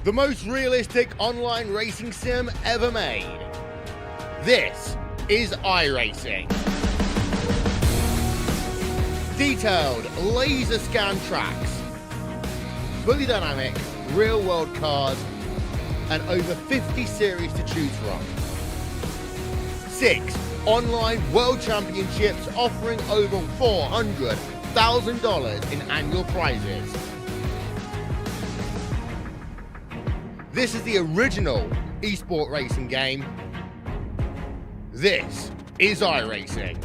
the most realistic online racing sim ever made. This is iRacing. Detailed laser scan tracks, fully dynamic real world cars, and over 50 series to choose from. 6 online world championships offering over $400,000 in annual prizes. This is the original esport racing game. This is iRacing.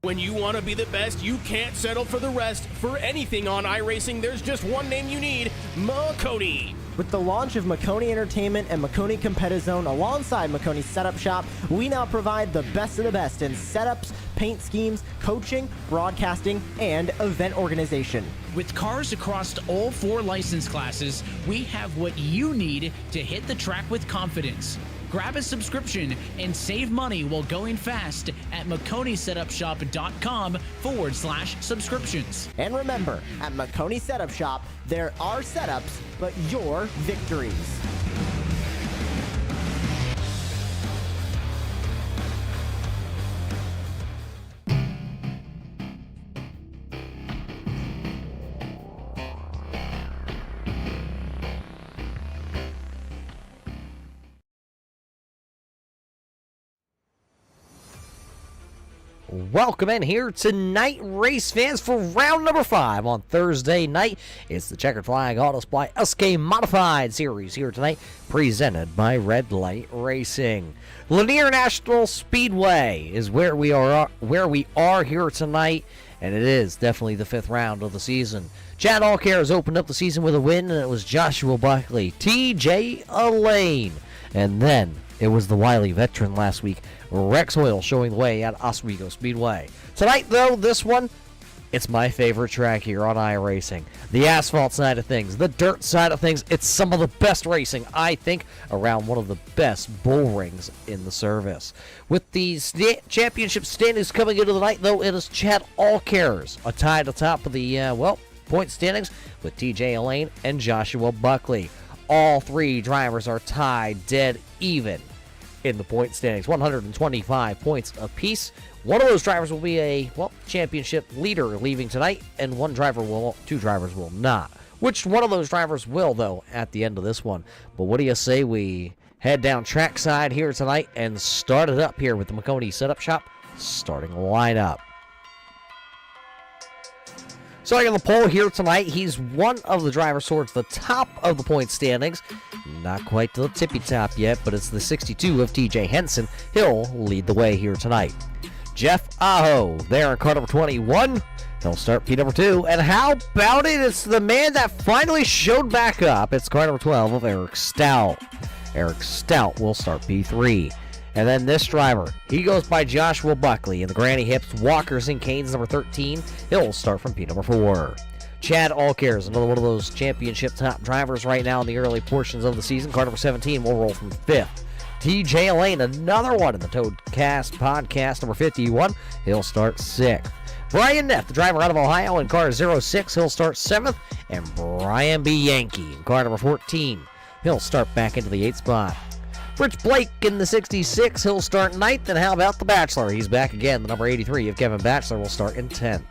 When you want to be the best, you can't settle for the rest. For anything on iRacing, there's just one name you need: Makoni. With the launch of Makoni Entertainment and Makoni Competizone alongside Makoni Setup Shop, we now provide the best of the best in setups, paint schemes, coaching, broadcasting, and event organization. With cars across all 4 license classes, we have what you need to hit the track with confidence. Grab a subscription and save money while going fast at MakoniSetupShop.com/subscriptions. And remember, at Makoni Setup Shop, there are setups, but your victories. Welcome in here tonight, race fans, for round number 5 on Thursday night. It's the Checkered Flag Auto Supply SK Modified Series here tonight, presented by Red Light Racing. Lanier National Speedway is where we are here tonight, and it is definitely the 5th round of the season. Chad Allcare has opened up the season with a win, and it was Joshua Buckley, TJ Elaine, and then it was the wily veteran last week, Rex Oil, showing the way at Oswego Speedway. Tonight, though, this one, it's my favorite track here on iRacing. The asphalt side of things, the dirt side of things, it's some of the best racing, I think, around one of the best bull rings in the service. With the championship standings coming into the night, though, it is Chad Allcare's a tie at the top of the, point standings with TJ Elaine and Joshua Buckley. All 3 drivers are tied dead even in the point standings, 125 points apiece. One of those drivers will be a championship leader leaving tonight, and 2 drivers will not. Which one of those drivers will, though, at the end of this one? But what do you say we head down trackside here tonight and start it up here with the Makoni Setup Shop starting lineup? Starting on the pole here tonight, he's one of the drivers towards the top of the point standings. Not quite to the tippy top yet, but it's the 62 of TJ Henson. He'll lead the way here tonight. Jeff Aho there in car number 21. He'll start P number 2. And how about it? It's the man that finally showed back up. It's car number 12 of Eric Stout. Eric Stout will start P3. And then this driver, he goes by Joshua Buckley in the Granny Hips Walkers and Canes number 13. He'll start from P number 4. Chad Allcare is another one of those championship top drivers right now in the early portions of the season. Car number 17 will roll from 5th. TJ Elaine, another one in the Toadcast podcast, number 51. He'll start 6th. Brian Neff, the driver out of Ohio, in car 06. He'll start 7th. And Brian B. Yankee in car number 14. He'll start back into the 8th spot. Rich Blake in the 66, he'll start 9th, and how about the Bachelor? He's back again, the number 83 of Kevin Bachelor will start in 10th.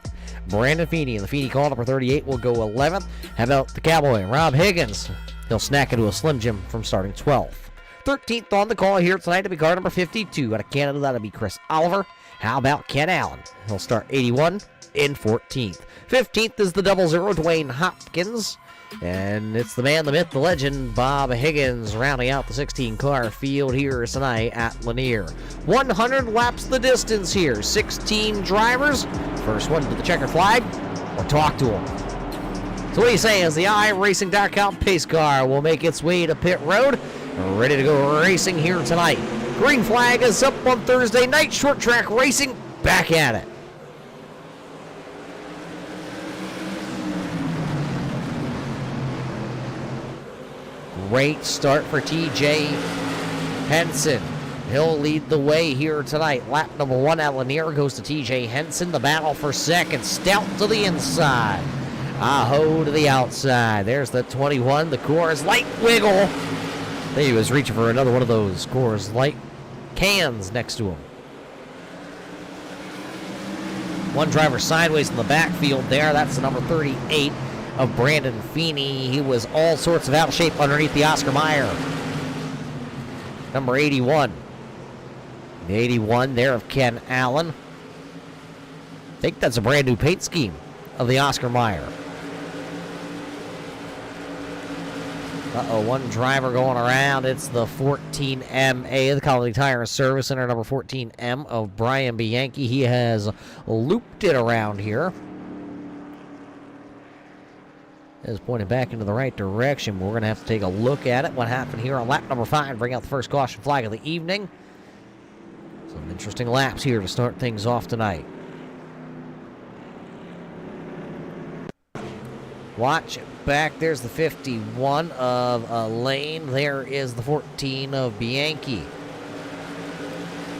Brandon Feeney in the Feeney call, number 38, will go 11th. How about the Cowboy, Rob Higgins? He'll snack into a Slim Jim from starting 12th. 13th on the call here tonight to be car number 52 out of Canada, that'll be Chris Oliver. How about Ken Allen? He'll start 81 in 14th. 15th is the 00, Dwayne Hopkins. And it's the man, the myth, the legend, Bob Higgins, rounding out the 16-car field here tonight at Lanier. 100 laps the distance here. 16 drivers. First one to the checkered flag, or talk to him. So what do you say as the iRacing.com pace car will make its way to pit road, ready to go racing here tonight. Green flag is up on Thursday night. Short track racing, back at it. Great start for TJ Henson. He'll lead the way here tonight. Lap number 1 at Lanier goes to TJ Henson. The battle for second. Stout to the inside. Aho to the outside. There's the 21. The Coors Light wiggle. I think he was reaching for another one of those Coors Light cans next to him. One driver sideways in the backfield there. That's the number 38 of Brandon Feeney. He was all sorts of out of shape underneath the Oscar Mayer. Number 81. The 81 there of Ken Allen. I think that's a brand new paint scheme of the Oscar Mayer. One driver going around. It's the 14MA of the Colony Tire and Service Center, number 14M of Brian Bianchi. He has looped it around here. Is pointing back into the right direction. We're going to have to take a look at it. What happened here on lap number 5. Bring out the first caution flag of the evening. Some interesting laps here to start things off tonight. Watch it back. There's the 51 of Lane. There is the 14 of Bianchi.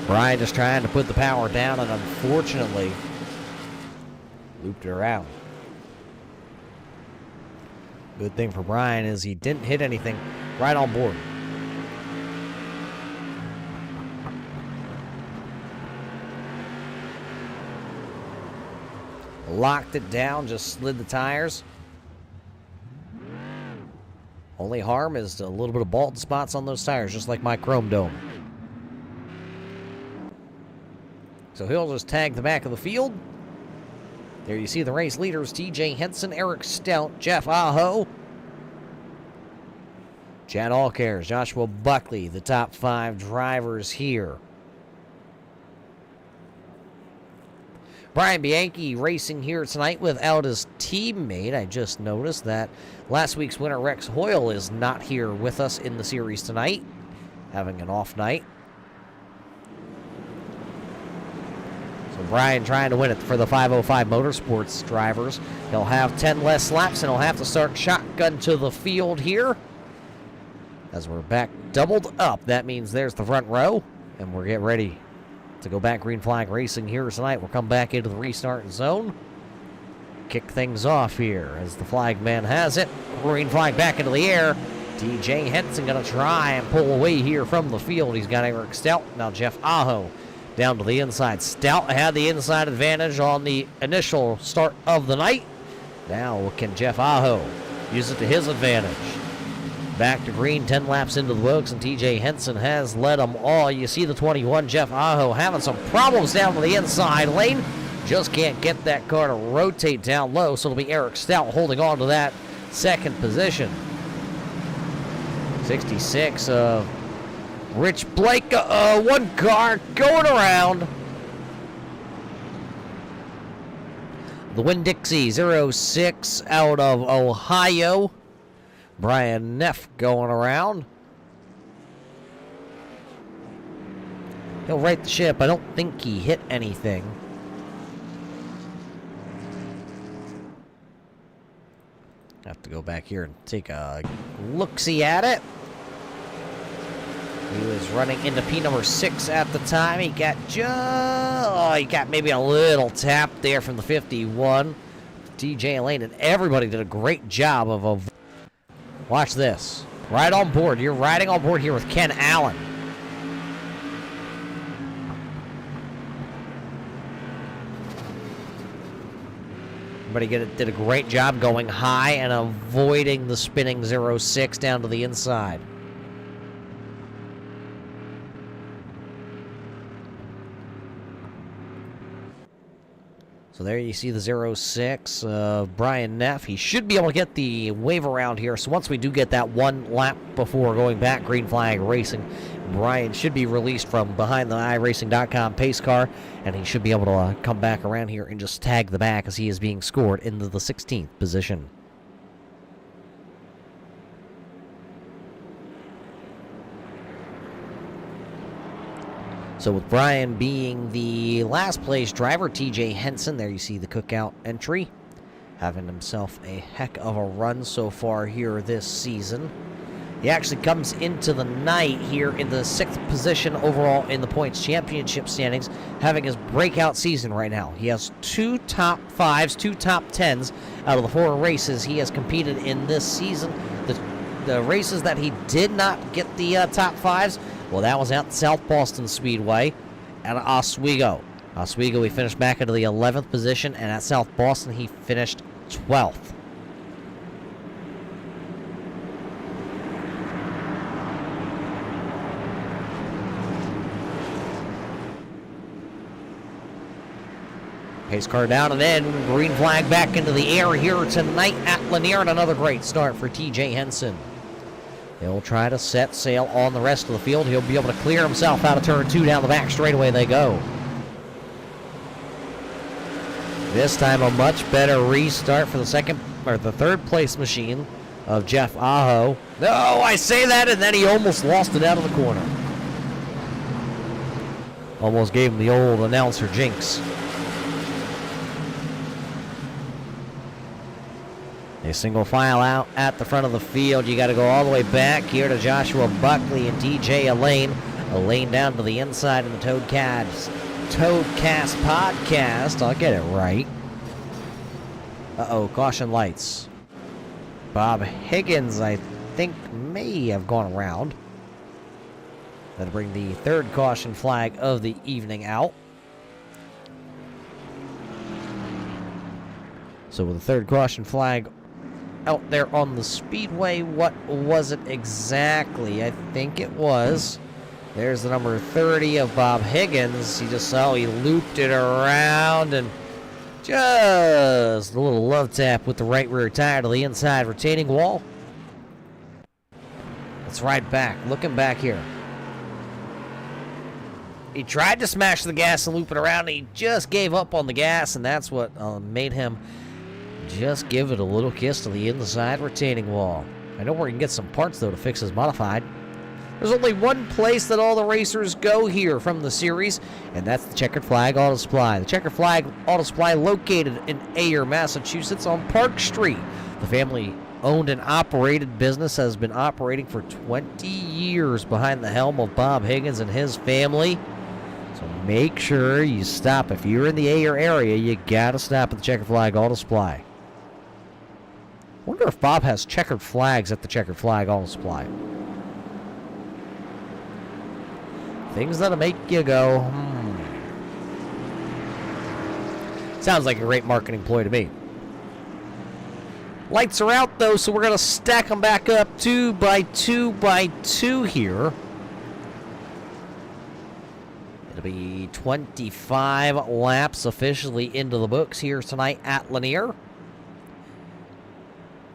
Brian just trying to put the power down and unfortunately looped it around. Good thing for Brian is he didn't hit anything right on board. Locked it down, just slid the tires. Only harm is a little bit of bald spots on those tires, just like my Chrome Dome. So he'll just tag the back of the field. There you see the race leaders, TJ Henson, Eric Stout, Jeff Aho, Chad Allcares, Joshua Buckley, the top 5 drivers here. Brian Bianchi racing here tonight without his teammate. I just noticed that last week's winner, Rex Hoyle, is not here with us in the series tonight, having an off night. So Brian trying to win it for the 505 Motorsports drivers. He'll have 10 less laps, and he'll have to start shotgun to the field here. As we're back doubled up, that means there's the front row, and we're getting ready to go back green flag racing here tonight. We'll come back into the restart zone. Kick things off here as the flag man has it. Green flag back into the air. TJ Henson going to try and pull away here from the field. He's got Eric Stout. Now Jeff Aho down to the inside. Stout had the inside advantage on the initial start of the night. Now can Jeff Aho use it to his advantage? Back to green, 10 laps into the books, and TJ Henson has led them all. You see the 21, Jeff Aho, having some problems down to the inside lane. Just can't get that car to rotate down low, so it'll be Eric Stout holding on to that second position. 66 of Rich Blake, one car going around. The Winn-Dixie 06 out of Ohio. Brian Neff going around. He'll right the ship. I don't think he hit anything. Have to go back here and take a look-see at it. He was running into P number 6 at the time. He got he got maybe a little tap there from the 51. TJ Lane and everybody did a great job of watch this. Right on board. You're riding on board here with Ken Allen. Everybody did a great job going high and avoiding the spinning 06 down to the inside. So there you see the 06 of Brian Neff. He should be able to get the wave around here. So once we do get that one lap before going back green flag racing, Brian should be released from behind the iRacing.com pace car, and he should be able to come back around here and just tag the back as he is being scored into the 16th position. So with Brian being the last place driver, TJ Henson, there you see the cookout entry, having himself a heck of a run so far here this season. He actually comes into the night here in the 6th position overall in the points championship standings, having his breakout season right now. He has 2 top 5s, 2 top 10s out of the 4 races he has competed in this season. The races that he did not get the top 5s, well, that was at South Boston Speedway at Oswego. Oswego, he finished back into the 11th position, and at South Boston, he finished 12th. Pace car down and in. Green flag back into the air here tonight at Lanier, and another great start for TJ Henson. He'll try to set sail on the rest of the field. He'll be able to clear himself out of turn 2 down the back straightaway they go. This time a much better restart for the third place machine of Jeff Aho. No, I say that, and then he almost lost it out of the corner. Almost gave him the old announcer jinx. A single file out at the front of the field. You got to go all the way back here to Joshua Buckley and TJ Elaine. Elaine down to the inside in the Toadcast podcast. I'll get it right. Uh-oh, caution lights. Bob Higgins, I think, may have gone around. That'll bring the 3rd caution flag of the evening out. So with the 3rd caution flag out there on the speedway, what was it exactly? I think it was. There's the number 30 of Bob Higgins. He looped it around and just a little love tap with the right rear tire to the inside retaining wall. It's right back. Looking back here. He tried to smash the gas and loop it around. And he just gave up on the gas, and that's what made him just give it a little kiss to the inside retaining wall. I know where he can get some parts, though, to fix his modified. There's only one place that all the racers go here from the series, and that's the Checkered Flag Auto Supply. The Checkered Flag Auto Supply located in Ayer, Massachusetts on Park Street. The family-owned and operated business has been operating for 20 years behind the helm of Bob Higgins and his family. So make sure you stop. If you're in the Ayer area, you got to stop at the Checkered Flag Auto Supply. Wonder if Bob has checkered flags at the Checkered Flag Auto Supply. Things that'll make you go, Sounds like a great marketing ploy to me. Lights are out, though, so we're going to stack them back up 2 by 2 by 2 here. It'll be 25 laps officially into the books here tonight at Lanier.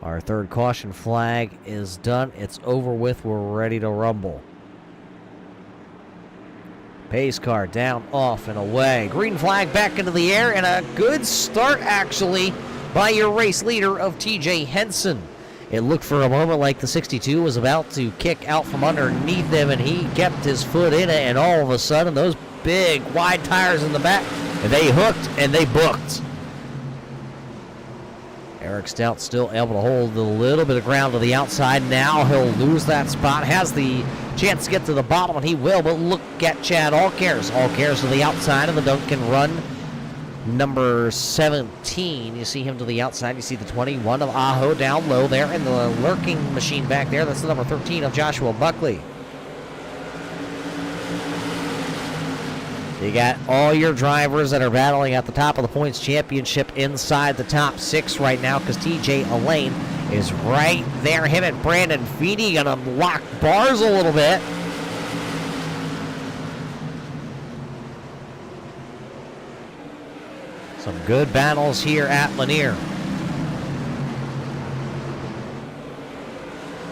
Our 3rd caution flag is done. It's over with. We're ready to rumble. Pace car down, off, and away. Green flag back into the air, and a good start, actually, by your race leader of TJ Henson. It looked for a moment like the 62 was about to kick out from underneath him, and he kept his foot in it, and all of a sudden, those big, wide tires in the back, they hooked and they booked. Eric Stout still able to hold a little bit of ground to the outside. Now he'll lose that spot. Has the chance to get to the bottom, and he will, but look at Chad Allcares. Allcares to the outside of the Duncan run. Number 17, you see him to the outside. You see the 21 of Aho down low there, and the lurking machine back there. That's the number 13 of Joshua Buckley. You got all your drivers that are battling at the top of the points championship inside the top 6 right now, because TJ Elaine is right there. Him and Brandon Feeney gonna lock bars a little bit. Some good battles here at Lanier.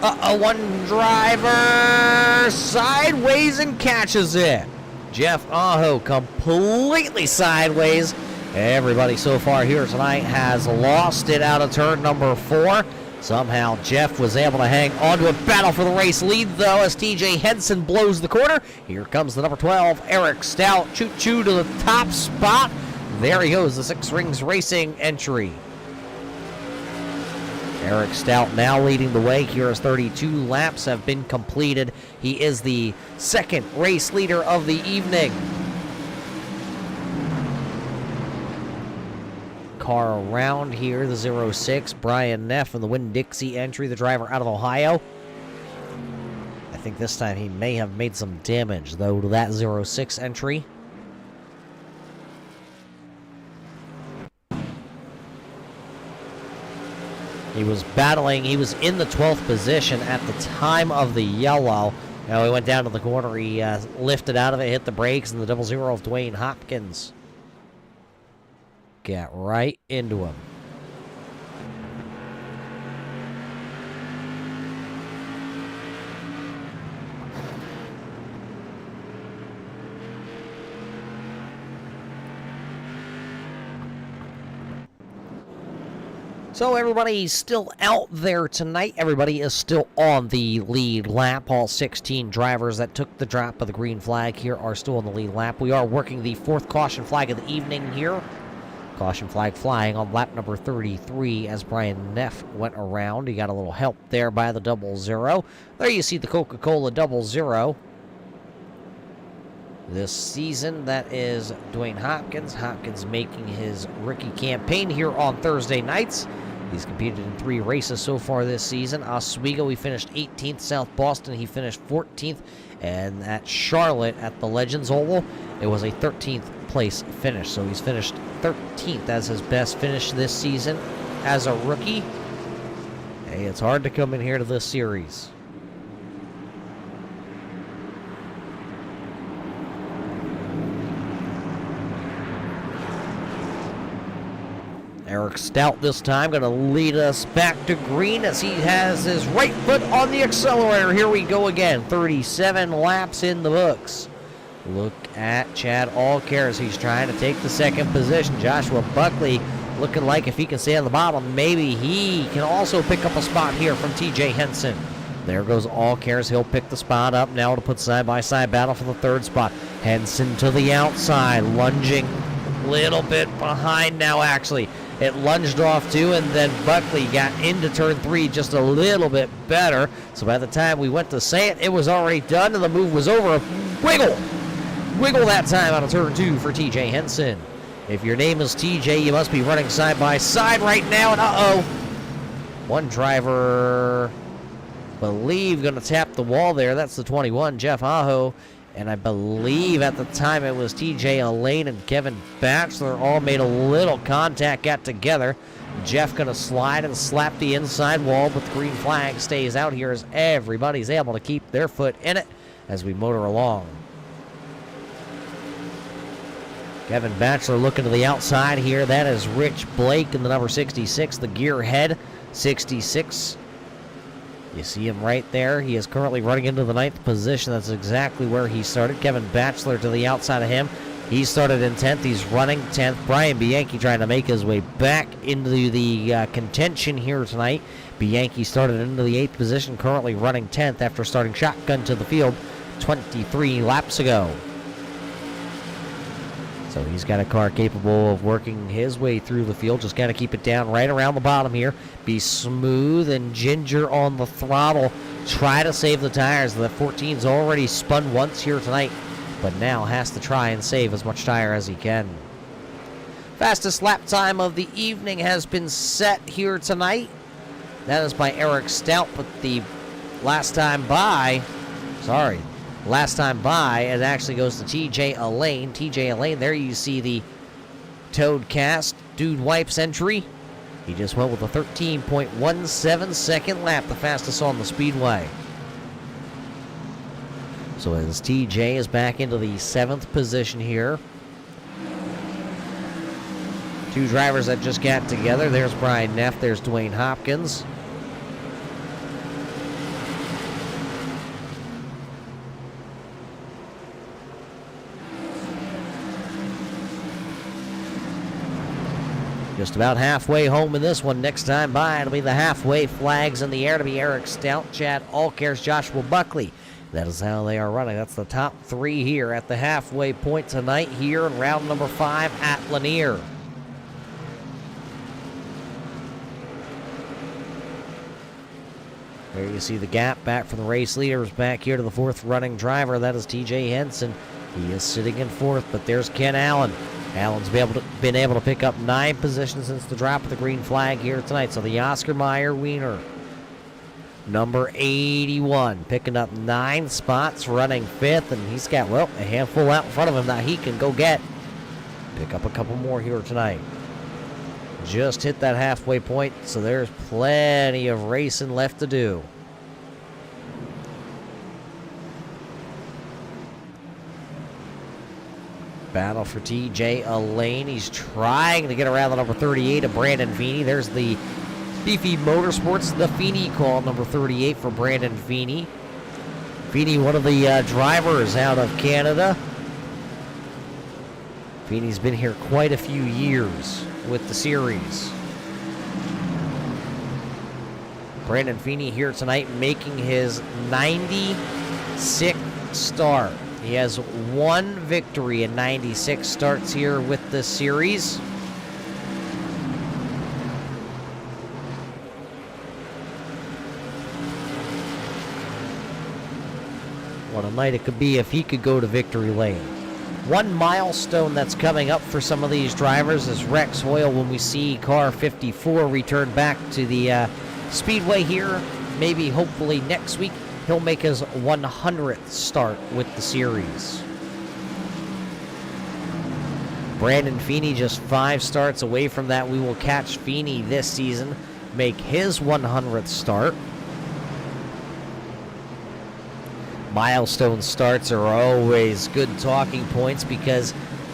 One driver sideways and catches it. Jeff Aho completely sideways. Everybody so far here tonight has lost it out of turn number 4. Somehow Jeff was able to hang on to a battle for the race lead, though, as TJ Henson blows the corner. Here comes the number 12, Eric Stout. Choo-choo to the top spot. There he goes, the Six Rings Racing entry. Eric Stout now leading the way here as 32 laps have been completed. He is the second race leader of the evening. Car around here, the 06, Brian Neff from the Winn-Dixie entry, the driver out of Ohio. I think this time he may have made some damage, though, to that 06 entry. He was battling, he was in the 12th position at the time of the yellow. Now he went down to the corner, he lifted out of it, hit the brakes, and the 00 of Dwayne Hopkins got right into him. So everybody's still out there tonight. Everybody is still on the lead lap. All 16 drivers that took the drop of the green flag here are still on the lead lap. We are working the fourth caution flag of the evening here. Caution flag flying on lap number 33 as Brian Neff went around. He got a little help there by the 00. There you see the Coca-Cola 00. This season, that is Dwayne Hopkins. Hopkins making his rookie campaign here on Thursday nights. He's competed in 3 races so far this season. Oswego, he finished 18th. South Boston, he finished 14th. And at Charlotte, at the Legends Oval, it was a 13th place finish. So he's finished 13th as his best finish this season as a rookie. Hey, it's hard to come in here to this series. Eric Stout this time going to lead us back to green as he has his right foot on the accelerator. Here we go again. 37 laps in the books. Look at Chad Allcare as he's trying to take the second position. Joshua Buckley looking like if he can stay on the bottom, maybe he can also pick up a spot here from TJ Henson. There goes Allcares. He'll pick the spot up now to put side-by-side battle for the third spot. Henson to the outside, lunging a little bit behind now, actually. It lunged off too, and then Buckley got into turn 3 just a little bit better. So by the time we went to say it, it was already done, and the move was over. Wiggle! Wiggle that time out of turn 2 for TJ Henson. If your name is TJ, you must be running side by side right now, and uh-oh. One driver, believe, going to tap the wall there. That's the 21, Jeff Aho. And I believe at the time it was TJ Elaine and Kevin Batchelor all made a little contact, got together. Jeff going to slide and slap the inside wall, but the green flag stays out here as everybody's able to keep their foot in it as we motor along. Kevin Batchelor looking to the outside here. That is Rich Blake in the number 66, the gearhead, 66. You see him right there. He is currently running into the 9th position. That's exactly where he started. Kevin Batchelor to the outside of him. He started in 10th. He's running 10th. Brian Bianchi trying to make his way back into the contention here tonight. Bianchi started into the 8th position, currently running 10th after starting shotgun to the field 23 laps ago. So he's got a car capable of working his way through the field. Just got to keep it down right around the bottom here. Be smooth and ginger on the throttle. Try to save the tires. The 14's already spun once here tonight, but now has to try and save as much tire as he can. Fastest lap time of the evening has been set here tonight. That is by Eric Stout, but the last time by, it actually goes to TJ Elaine. TJ Elaine, there you see the Toad Cast Dude Wipes entry. He just went with a 13.17 second lap, the fastest on the speedway. So as TJ is back into the 7th position here. 2 drivers that just got together. There's Brian Neff, there's Dwayne Hopkins. Just about halfway home in this one. Next time by, it'll be the halfway flags in the air to be Eric Stout, Chad Allcares, Joshua Buckley. That is how they are running. That's the top 3 here at the halfway point tonight here in round number 5 at Lanier. There you see the gap back from the race leaders back here to the fourth running driver. That is TJ Henson. He is sitting in fourth, but there's Ken Allen. Allen's been able to pick up 9 positions since the drop of the green flag here tonight. So the Oscar Mayer Wiener, number 81, picking up 9 spots, running 5th, and he's got, well, a handful out in front of him that he can go get. Pick up a couple more here tonight. Just hit that halfway point, so there's plenty of racing left to do. Battle for TJ Elaine. He's trying to get around the number 38 of Brandon Feeney. There's the Beefy Motorsports, the Feeney call, number 38 for Brandon Feeney. Feeney, one of the drivers out of Canada. Feeney's been here quite a few years with the series. Brandon Feeney here tonight making his 96th start. He has 1 victory in 96 starts here with this series. What a night it could be if he could go to victory lane. One milestone that's coming up for some of these drivers is Rex Hoyle when we see car 54 return back to the Speedway here. Maybe, hopefully, next week he'll make his 100th start with the series. Brandon Feeney just 5 starts away from that. We will catch Feeney this season make his 100th start. Milestone starts are always good talking points because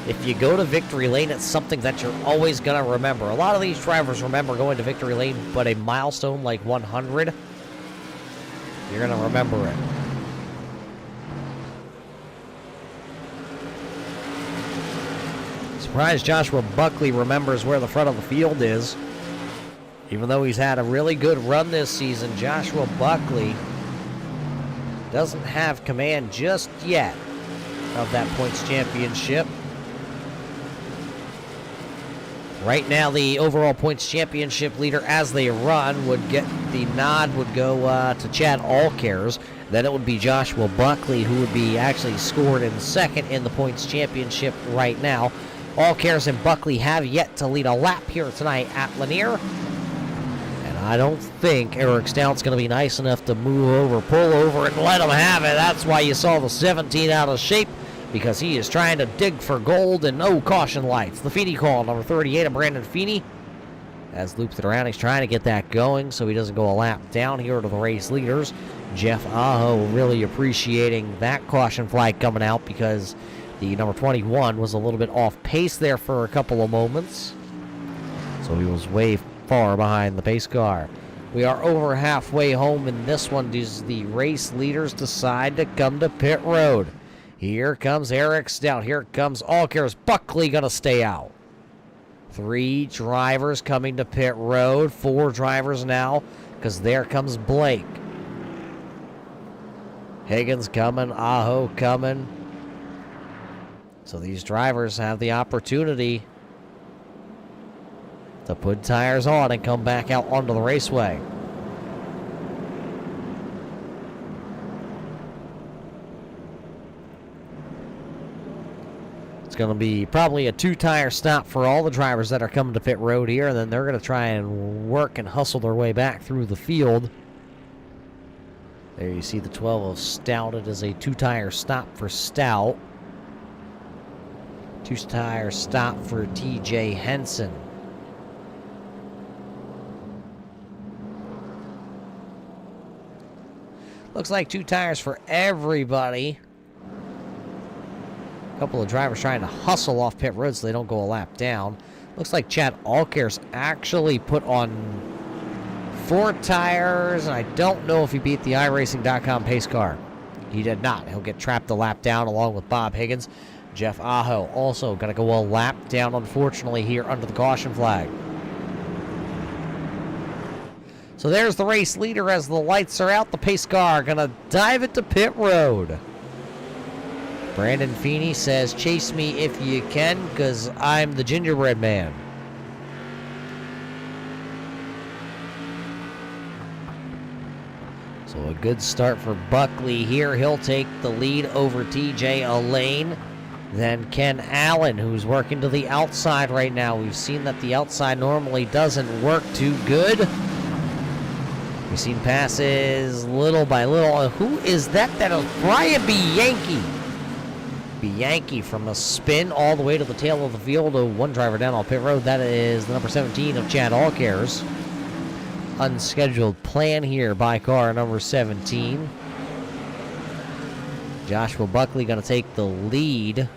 if you go to victory lane, it's something that you're always going to remember. A lot of these drivers remember going to victory lane, but a milestone like 100, you're going to remember it. Surprised Joshua Buckley remembers where the front of the field is. Even though he's had a really good run this season, Joshua Buckley doesn't have command just yet of that points championship. Right now, the overall points championship leader as they run would get the nod, would go to Chad Allcares. Then it would be Joshua Buckley who would be actually scored in second in the points championship right now. Allcares and Buckley have yet to lead a lap here tonight at Lanier. I don't think Eric Stout's going to be nice enough to move over, pull over, and let him have it. That's why you saw the 17 out of shape, because he is trying to dig for gold and no caution lights. The Feeney call, number 38 of Brandon Feeney. As loops it around, he's trying to get that going so he doesn't go a lap down here to the race leaders. Jeff Aho really appreciating that caution flag coming out because the number 21 was a little bit off pace there for a couple of moments. So he was way far behind the pace car. We are over halfway home in this one as the race leaders decide to come to pit road. Here comes Eric Stout. Here comes Allcares. Buckley going to stay out. 3 drivers coming to pit road. 4 drivers now because there comes Blake. Higgins coming. Aho coming. So these drivers have the opportunity to put tires on and come back out onto the raceway. It's going to be probably a 2-tire stop for all the drivers that are coming to pit road here, and then they're going to try and work and hustle their way back through the field. There you see the 12 of Stout. It is a 2-tire stop for Stout. 2-tire stop for TJ Henson. Looks like 2 tires for everybody. A couple of drivers trying to hustle off pit road so they don't go a lap down. Looks like Chad Allcares actually put on 4 tires, and I don't know if he beat the iRacing.com pace car. He did not. He'll get trapped a lap down along with Bob Higgins. Jeff Aho also going to go a lap down, unfortunately, here under the caution flag. So there's the race leader as the lights are out. The pace car going to dive into pit road. Brandon Feeney says, chase me if you can, because I'm the gingerbread man. So a good start for Buckley here. He'll take the lead over TJ Elaine. Then Ken Allen, who's working to the outside right now. We've seen that the outside normally doesn't work too good. We've seen passes little by little. Who is that? That is Brian Bianchi. Bianchi from a spin all the way to the tail of the field. One driver down on pit road. That is the number 17 of Chad Allcare's unscheduled plan here by car number 17. Joshua Buckley going to take the lead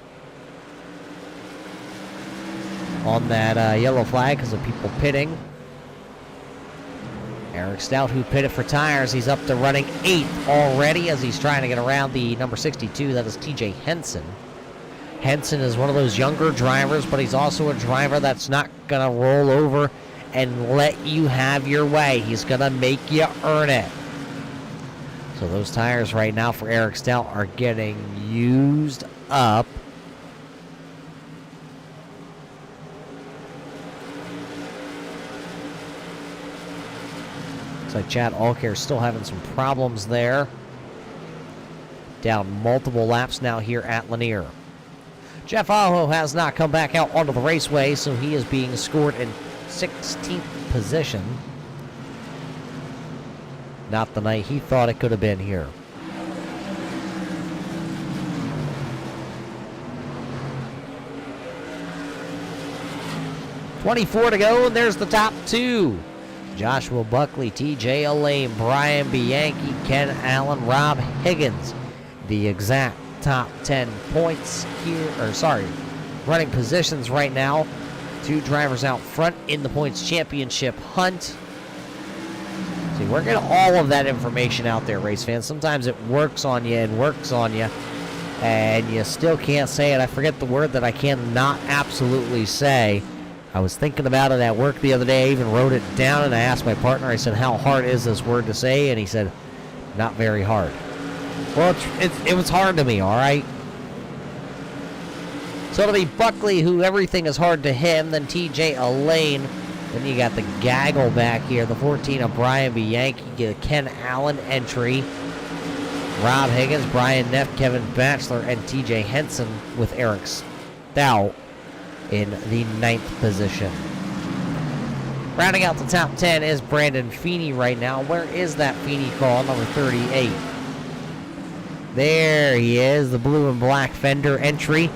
on that yellow flag because of people pitting. Eric Stout, who pitted for tires, he's up to running 8th already as he's trying to get around the number 62. That is TJ Henson. Henson is one of those younger drivers, but he's also a driver that's not going to roll over and let you have your way. He's going to make you earn it. So those tires right now for Eric Stout are getting used up. Looks like Chad Allcare still having some problems there. Down multiple laps now here at Lanier. Jeff Aho has not come back out onto the raceway, so he is being scored in 16th position. Not the night he thought it could have been here. .24 to go, and there's the top 2. Joshua Buckley, TJ Elaine, Brian Bianchi, Ken Allen, Rob Higgins. The exact top 10 points here, running positions right now. 2 drivers out front in the points championship hunt. See, we're getting all of that information out there, race fans. Sometimes it works on you and works on you, and you still can't say it. I forget the word that I cannot absolutely say. I was thinking about it at work the other day. I even wrote it down, and I asked my partner, I said, how hard is this word to say? And he said, not very hard. Well, it was hard to me, all right? So it'll be Buckley, who everything is hard to him, then TJ Elaine. Then you got the gaggle back here, the 14 of Brian Bianchi, the Ken Allen entry. Rob Higgins, Brian Neff, Kevin Batchelor, and TJ Henson with Eric Stout in the 9th position. Rounding out the top 10 is Brandon Feeney right now. Where is that Feeney call, number 38? There he is, the blue and black fender entry.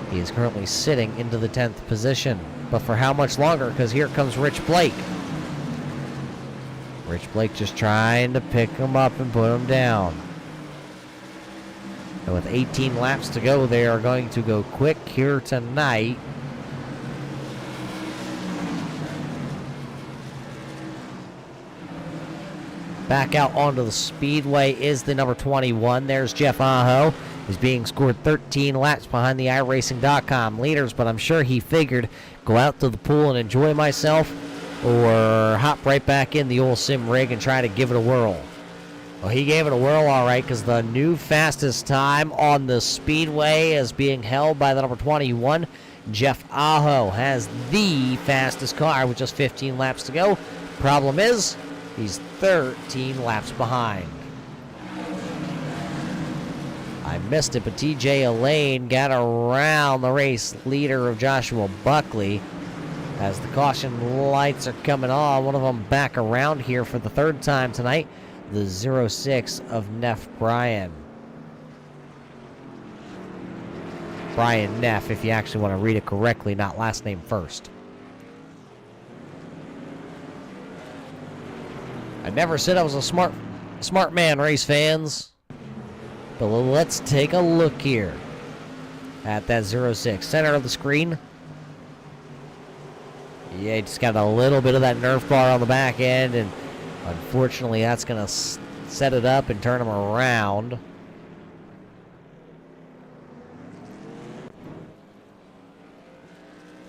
He is currently sitting into the 10th position. But for how much longer? Because here comes Rich Blake. Rich Blake just trying to pick him up and put him down. And with 18 laps to go, they are going to go quick here tonight. Back out onto the speedway is the number 21. There's Jeff Aho. He's being scored 13 laps behind the iRacing.com leaders, but I'm sure he figured go out to the pool and enjoy myself or hop right back in the old sim rig and try to give it a whirl. Well, he gave it a whirl all right, because the new fastest time on the speedway is being held by the number 21. Jeff Aho has the fastest car with just 15 laps to go. Problem is, he's 13 laps behind. I missed it, but TJ Elaine got around the race leader of Joshua Buckley. As the caution lights are coming on, one of them back around here for the 3rd time tonight, the 06 of Neff Bryan. Brian Neff, if you actually want to read it correctly, not last name first. I never said I was a smart man, race fans. But let's take a look here at that 06. Center of the screen. Yeah, just got a little bit of that Nerf bar on the back end, and unfortunately that's going to set it up and turn him around.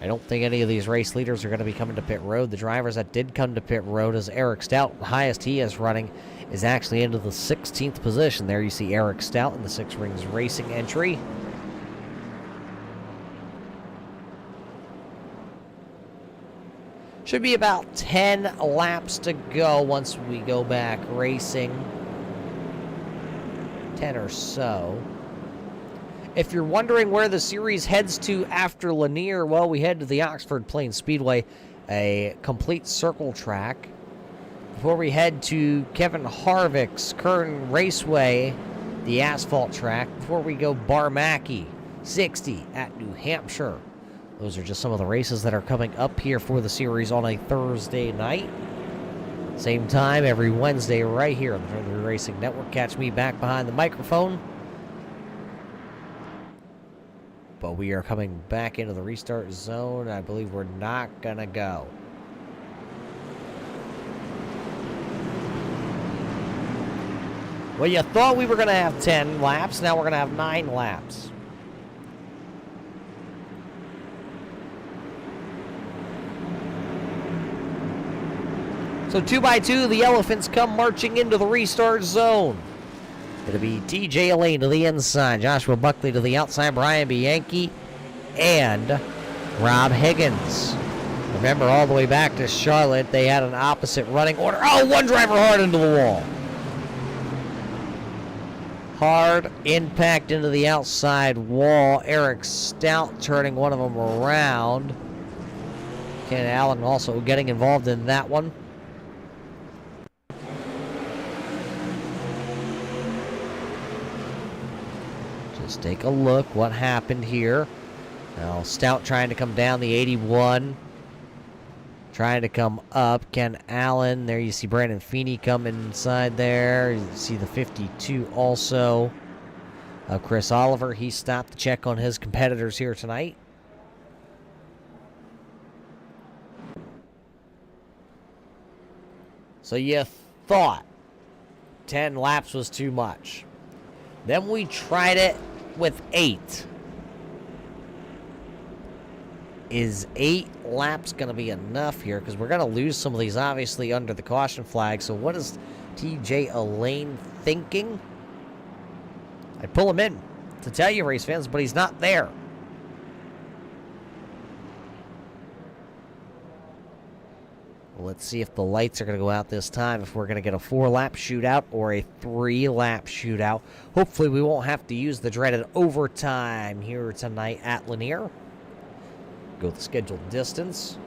I don't think any of these race leaders are going to be coming to pit road. The drivers that did come to pit road is Eric Stout. The highest he is running is actually into the 16th position. There you see Eric Stout in the Six Rings Racing entry. Should be about 10 laps to go once we go back racing. 10 or so. If you're wondering where the series heads to after Lanier, well, we head to the Oxford Plains Speedway, a complete circle track. Before we head to Kevin Harvick's Kern Raceway, the asphalt track. Before we go Barmaki 60 at New Hampshire. Those are just some of the races that are coming up here for the series on a Thursday night. Same time every Wednesday right here on the Trinity Racing Network. Catch me back behind the microphone. But we are coming back into the restart zone. I believe we're not going to go. Well, you thought we were going to have 10 laps. Now we're going to have 9 laps. So 2 by 2, the Elephants come marching into the restart zone. It'll be TJ Lane to the inside, Joshua Buckley to the outside, Brian Bianchi, and Rob Higgins. Remember, all the way back to Charlotte, they had an opposite running order. Oh, one driver hard into the wall. Hard impact into the outside wall. Eric Stout turning one of them around. Ken Allen also getting involved in that one. Just take a look what happened here. Now Stout trying to come down the 81. Trying to come up. Ken Allen. There you see Brandon Feeney come inside there. You see the 52 also. Chris Oliver, he stopped to check on his competitors here tonight. So you thought 10 laps was too much. Then we tried it with 8. Is 8 laps going to be enough here? Because we're going to lose some of these, obviously, under the caution flag. So what is TJ Elaine thinking? I'd pull him in to tell you, race fans, but he's not there. Let's see if the lights are going to go out this time, if we're going to get a 4-lap shootout or a 3-lap shootout. Hopefully we won't have to use the dreaded overtime here tonight at Lanier. Go the scheduled distance.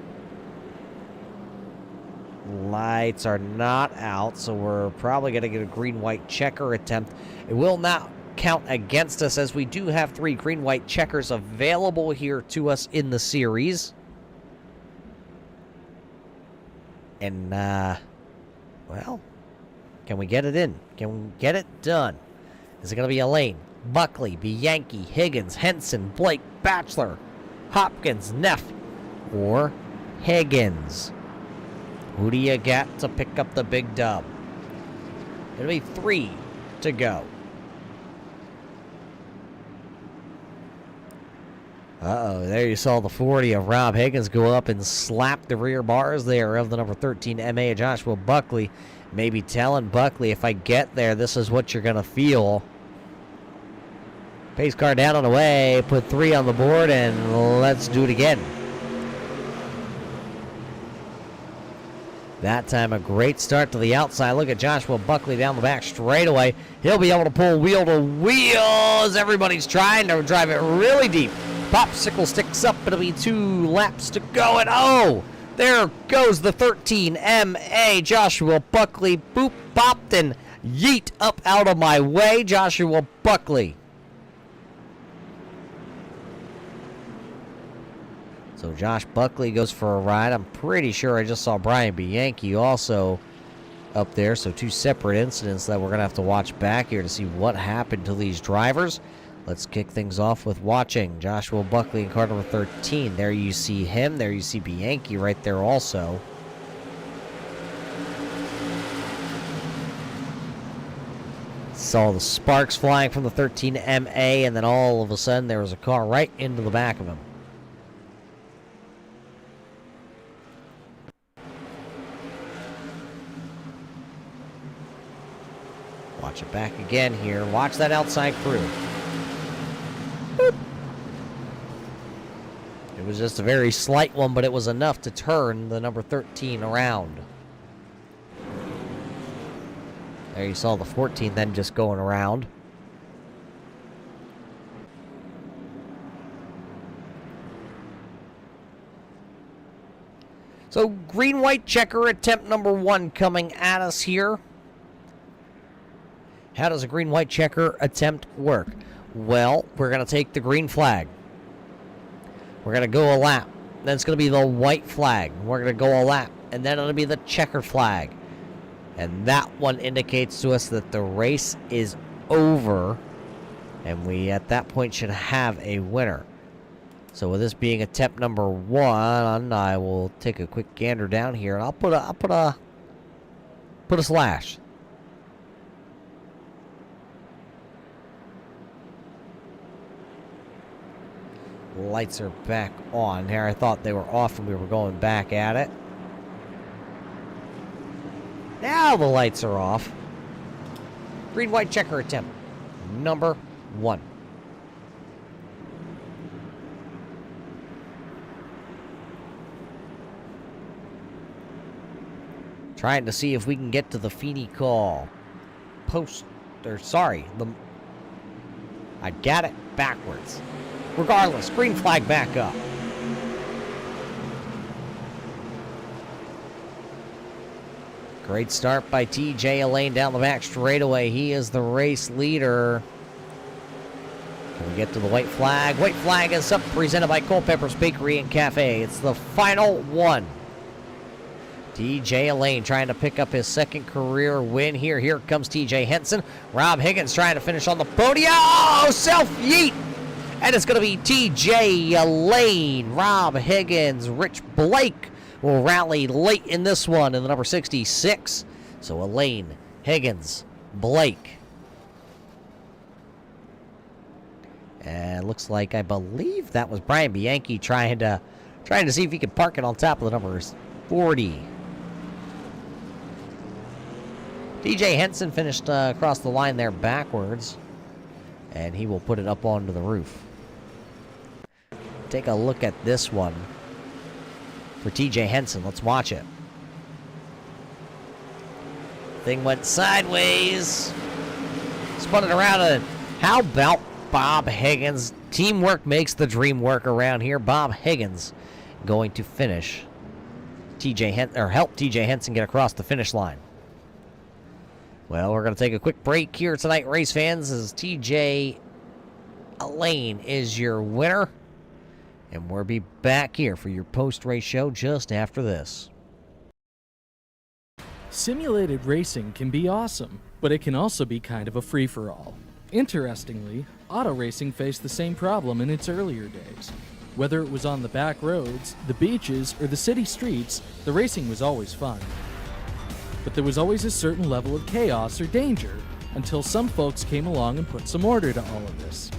Lights are not out, so we're probably going to get a green-white checker attempt. It will not count against us, as we do have 3 green-white checkers available here to us in the series. And, well, can we get it in? Can we get it done? Is it going to be Elaine, Buckley, Bianchi, Higgins, Henson, Blake, Batchelor, Hopkins, Neff, or Higgins? Who do you got to pick up the big dub? It'll be 3 to go. Uh-oh, there you saw the 40 of Rob Higgins go up and slap the rear bars there of the number 13 MA Joshua Buckley. Maybe telling Buckley, if I get there, this is what you're going to feel. Pace car down and away, put 3 on the board, and let's do it again. That time, a great start to the outside. Look at Joshua Buckley down the back straightaway. He'll be able to pull wheel to wheel as everybody's trying to drive it really deep. Popsicle sticks up. It'll be 2 laps to go. And oh, there goes the 13 MA Joshua Buckley. Boop, bopped, and yeet up out of my way. Joshua Buckley. So Josh Buckley goes for a ride. I'm pretty sure I just saw Brian Bianchi also up there. So 2 separate incidents that we're going to have to watch back here to see what happened to these drivers. Let's kick things off with watching Joshua Buckley in car number 13. There you see him. There you see Bianchi right there also. Saw the sparks flying from the 13 MA, and then all of a sudden there was a car right into the back of him. Watch it back again here. Watch that outside crew. Boop. It was just a very slight one, but it was enough to turn the number 13 around. There you saw the 14 then just going around. So green-white checker attempt number 1 coming at us here. How does a green-white checker attempt work? Well, we're going to take the green flag. We're going to go a lap. Then it's going to be the white flag. We're going to go a lap. And then it'll be the checkered flag. And that one indicates to us that the race is over. And we, at that point, should have a winner. So with this being attempt number 1, I will take a quick gander down here. And I'll put a slash. Lights are back on here. I thought they were off and we were going back at it. Now the lights are off. Green white checker attempt number 1. Trying to see if we can get to the Feeney call. I got it backwards. Regardless, green flag back up. Great start by TJ Elaine down the back straightaway. He is the race leader. Can we get to the white flag? White flag is up, presented by Culpepper's Bakery and Cafe. It's the final one. TJ Elaine trying to pick up his second career win here. Here comes TJ Henson. Rob Higgins trying to finish on the podium. Oh, self-yeet! And it's going to be TJ Elaine, Rob Higgins, Rich Blake will rally late in this one in the number 66. So Elaine, Higgins, Blake. And looks like, I believe that was Brian Bianchi trying to see if he could park it on top of the numbers 40. TJ Henson finished across the line there backwards. And he will put it up onto the roof. Take a look at this one for TJ Henson. Let's watch it. Thing went sideways. Spun it around. And how about Bob Higgins? Teamwork makes the dream work around here. Bob Higgins going to finish help TJ Henson get across the finish line. Well, we're going to take a quick break here tonight, race fans, as TJ Elaine is your winner. And we'll be back here for your post-race show just after this. Simulated racing can be awesome, but it can also be kind of a free-for-all. Interestingly, auto racing faced the same problem in its earlier days. Whether it was on the back roads, the beaches, or the city streets, the racing was always fun. But there was always a certain level of chaos or danger until some folks came along and put some order to all of this.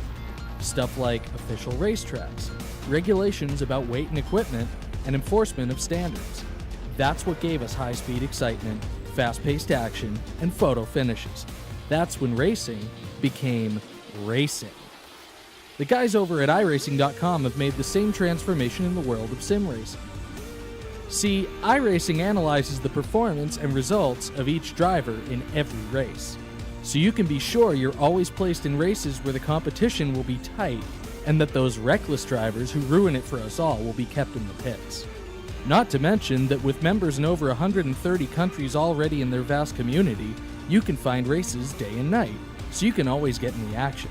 Stuff like official racetracks, regulations about weight and equipment, and enforcement of standards. That's what gave us high-speed excitement, fast-paced action, and photo finishes. That's when racing became racing. The guys over at iRacing.com have made the same transformation in the world of sim racing. See, iRacing analyzes the performance and results of each driver in every race, so you can be sure you're always placed in races where the competition will be tight, and that those reckless drivers who ruin it for us all will be kept in the pits. Not to mention that with members in over 130 countries already in their vast community, you can find races day and night, so you can always get in the action.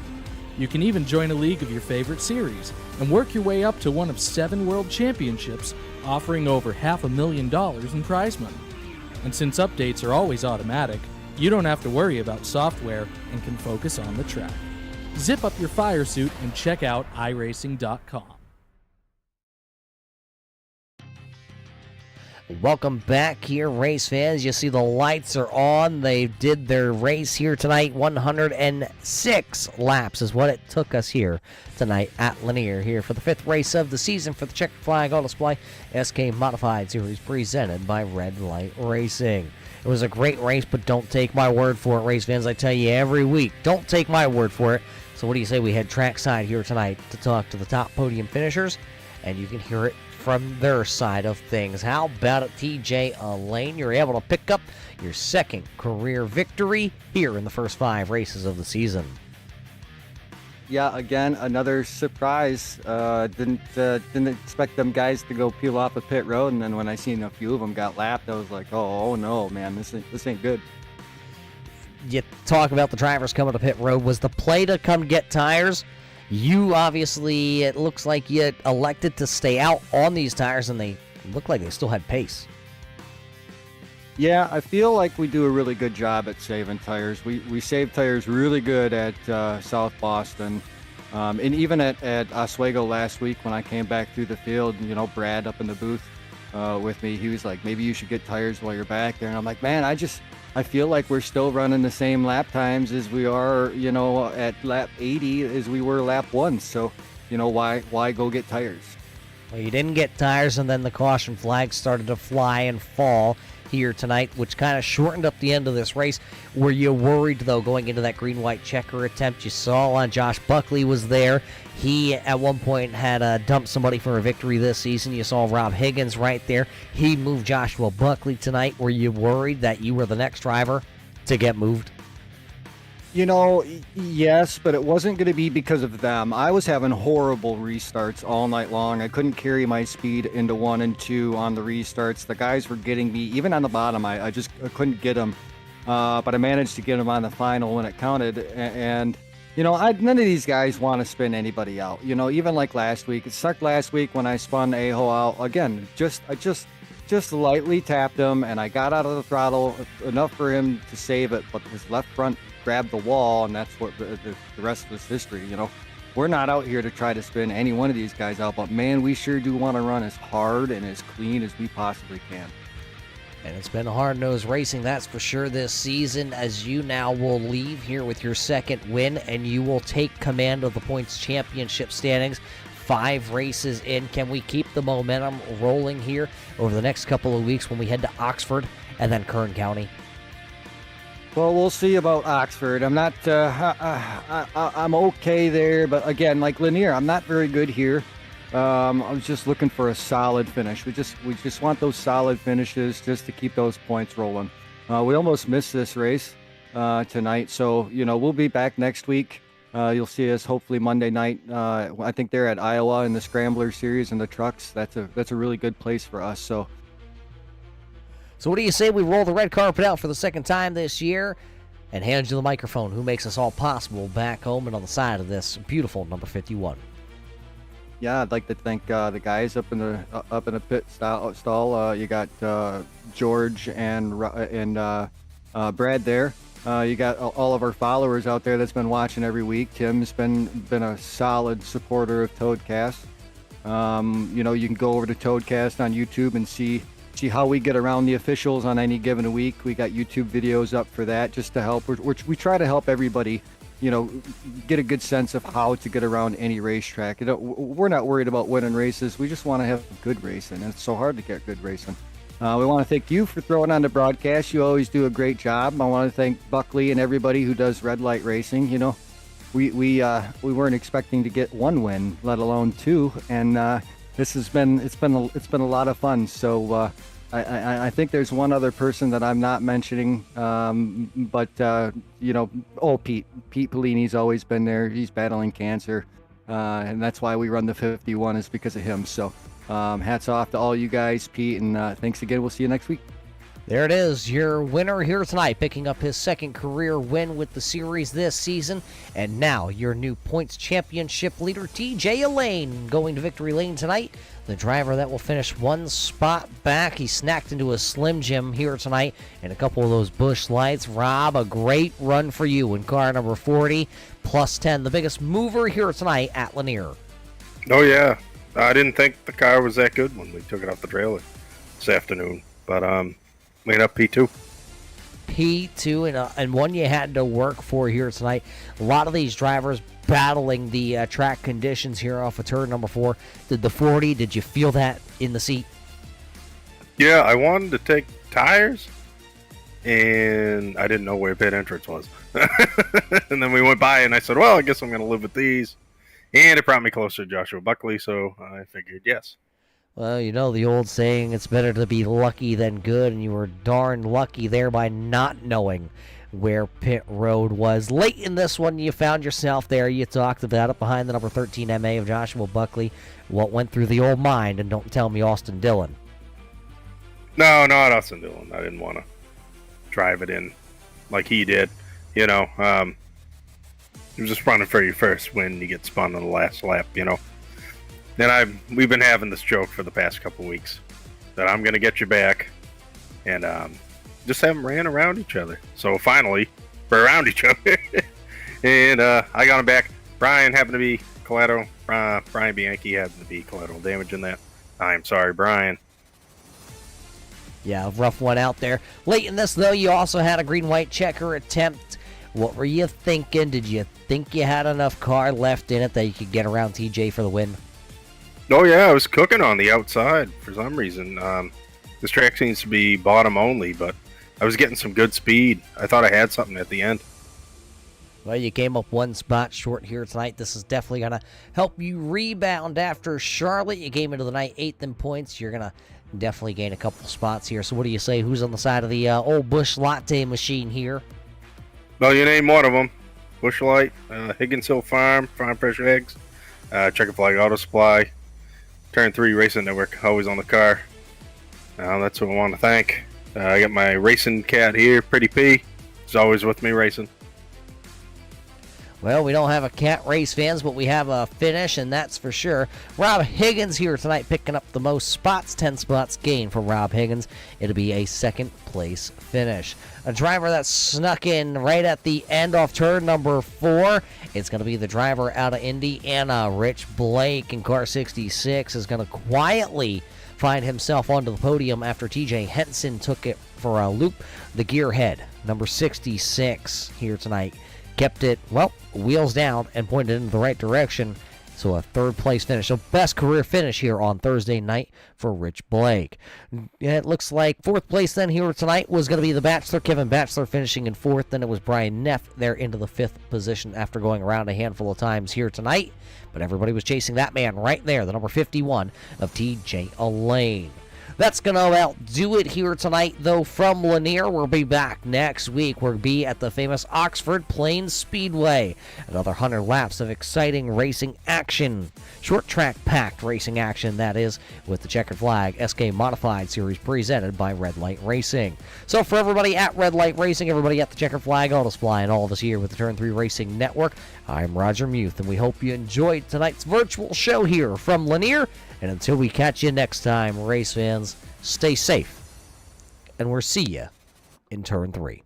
You can even join a league of your favorite series and work your way up to one of 7 world championships, offering over $500,000 in prize money. And since updates are always automatic, you don't have to worry about software and can focus on the track. Zip up your fire suit and check out iRacing.com. Welcome back here, race fans. You see the lights are on. They did their race here tonight. 106 laps is what it took us here tonight at Lanier here for the 5th race of the season for the Checkered Flag on Display SK Modified Series presented by Red Light Racing. It was a great race, but don't take my word for it, race fans. I tell you every week, don't take my word for it. So what do you say we head trackside here tonight to talk to the top podium finishers, and you can hear it from their side of things. How about it, TJ Elaine? You're able to pick up your second career victory here in the first 5 races of the season. Yeah, again, another surprise. Didn't expect them guys to go peel off a pit road, and then when I seen a few of them got lapped, I was like, oh no, man, this ain't good. You talk about the drivers coming to pit road. Was the play to come get tires? You obviously, it looks like you elected to stay out on these tires, and they look like they still had pace. Yeah, I feel like we do a really good job at saving tires. We save tires really good at South Boston. And even at Oswego last week when I came back through the field, Brad up in the booth with me, he was like, maybe you should get tires while you're back there. And I'm like, man, I feel like we're still running the same lap times as we are, at lap 80 as we were lap 1. So, why go get tires? Well, you didn't get tires, and then the caution flags started to fly and fall here tonight, which kind of shortened up the end of this race. Were you worried, though, going into that green-white checker attempt? You saw on Josh Buckley was there. He, at one point, had dumped somebody for a victory this season. You saw Rob Higgins right there. He moved Joshua Buckley tonight. Were you worried that you were the next driver to get moved? Yes, but it wasn't going to be because of them. I was having horrible restarts all night long. I couldn't carry my speed into 1 and 2 on the restarts. The guys were getting me, even on the bottom, I couldn't get them. But I managed to get them on the final when it counted. And, none of these guys want to spin anybody out. Even like last week. It sucked last week when I spun Aho out. Again, I just lightly tapped him, and I got out of the throttle enough for him to save it, but his left front grabbed the wall, and that's what the rest of this history. We're not out here to try to spin any one of these guys out, but man, we sure do want to run as hard and as clean as we possibly can. And it's been hard-nosed racing, that's for sure, this season, as you now will leave here with your second win, and you will take command of the points championship standings. 5 races in. Can we keep the momentum rolling here over the next couple of weeks when we head to Oxford and then Kern County? Well, we'll see about Oxford. I'm not. I'm okay there, but again, like Lanier, I'm not very good here. I was just looking for a solid finish. We just want those solid finishes just to keep those points rolling. We almost missed this race tonight, so we'll be back next week. You'll see us hopefully Monday night. I think they're at Iowa in the Scrambler Series and the trucks. That's a really good place for us. So what do you say we roll the red carpet out for the second time this year and hand you the microphone, who makes us all possible back home and on the side of this beautiful number 51? Yeah, I'd like to thank the guys up in the pit stall. You got George and Brad there. You got all of our followers out there that's been watching every week. Tim's been a solid supporter of Toadcast. You can go over to Toadcast on YouTube and see how we get around the officials on any given week. We got YouTube videos up for that just to help. We try to help everybody, get a good sense of how to get around any racetrack. We're not worried about winning races. We just want to have good racing, and it's so hard to get good racing. We want to thank you for throwing on the broadcast. You always do a great job. I want to thank Buckley and everybody who does red light racing. We weren't expecting to get 1 win, let alone 2, and it's been a lot of fun. So I think there's one other person that I'm not mentioning, but Pete Pellini's always been there. He's battling cancer, and that's why we run the 51 is because of him. So hats off to all you guys, Pete, and thanks again. We'll see you next week. There it is, your winner here tonight, picking up his second career win with the series this season. And now your new points championship leader, TJ Elaine, going to victory lane tonight. The driver that will finish 1 spot back. He snacked into a Slim Jim here tonight and a couple of those Busch Lights. Rob, a great run for you in car number 40, plus 10, the biggest mover here tonight at Lanier. Oh, yeah. I didn't think the car was that good when we took it off the trailer this afternoon. But made up P2. P2 and one you had to work for here tonight. A lot of these drivers battling the track conditions here off of turn number 4. Did the 40, did you feel that in the seat? Yeah, I wanted to take tires, and I didn't know where pit entrance was. And then we went by, and I said, well, I guess I'm going to live with these. And it brought me closer to Joshua Buckley, so I figured yes. Well, the old saying, it's better to be lucky than good, and you were darn lucky there by not knowing where pit road was. Late in this one, you found yourself there. You talked about it behind the number 13 MA of Joshua Buckley. What went through the old mind? And don't tell me Austin Dillon. No, not Austin Dillon. I didn't want to drive it in like he did. You know, you're just running for your first win. You get spun on the last lap, you know. And we've been having this joke for the past couple weeks that I'm going to get you back. And just haven't ran around each other. So finally, we're around each other. And I got him back. Brian happened to be collateral. Brian Bianchi happened to be collateral damage in that. I'm sorry, Brian. Yeah, rough one out there. Late in this, though, you also had a green-white checker attempt. What were you thinking? Did you think you had enough car left in it that you could get around TJ for the win? Oh, yeah, I was cooking on the outside for some reason. This track seems to be bottom only, but I was getting some good speed. I thought I had something at the end. Well, you came up one spot short here tonight. This is definitely going to help you rebound after Charlotte. You came into the night 8th in points. You're going to definitely gain a couple spots here. So what do you say? Who's on the side of the old Busch Latte machine here? Well, you name one of them. Busch Light, Higgins Hill Farm Fresh Eggs, Checkered Flag Auto Supply, Turn 3 Racing Network, always on the car. That's who I want to thank. I got my racing cat here, Pretty P. He's always with me racing. Well, we don't have a cat race fans, but we have a finish, and that's for sure. Rob Higgins here tonight picking up the most spots, 10 spots gained from Rob Higgins. It'll be a second place finish. A driver that snuck in right at the end off turn number 4. It's going to be the driver out of Indiana, Rich Blake, in car 66 is going to quietly find himself onto the podium after TJ Henson took it for a loop. The gearhead, number 66 here tonight, kept it, well, wheels down and pointed in the right direction. So a third place finish. So best career finish here on Thursday night for Rich Blake. It looks like fourth place then here tonight was going to be the Bachelor. Kevin Bachelor finishing in fourth. Then it was Brian Neff there into the 5th position after going around a handful of times here tonight. But everybody was chasing that man right there, the number 51 of TJ Elaine. That's going to outdo it here tonight, though, from Lanier. We'll be back next week. We'll be at the famous Oxford Plains Speedway. Another 100 laps of exciting racing action. Short track packed racing action, that is, with the Checkered Flag SK Modified Series presented by Red Light Racing. So for everybody at Red Light Racing, everybody at the Checkered Flag Auto Supply, and all of us here with the Turn 3 Racing Network, I'm Roger Muth, and we hope you enjoyed tonight's virtual show here from Lanier. And until we catch you next time, race fans, stay safe, and we'll see you in Turn 3.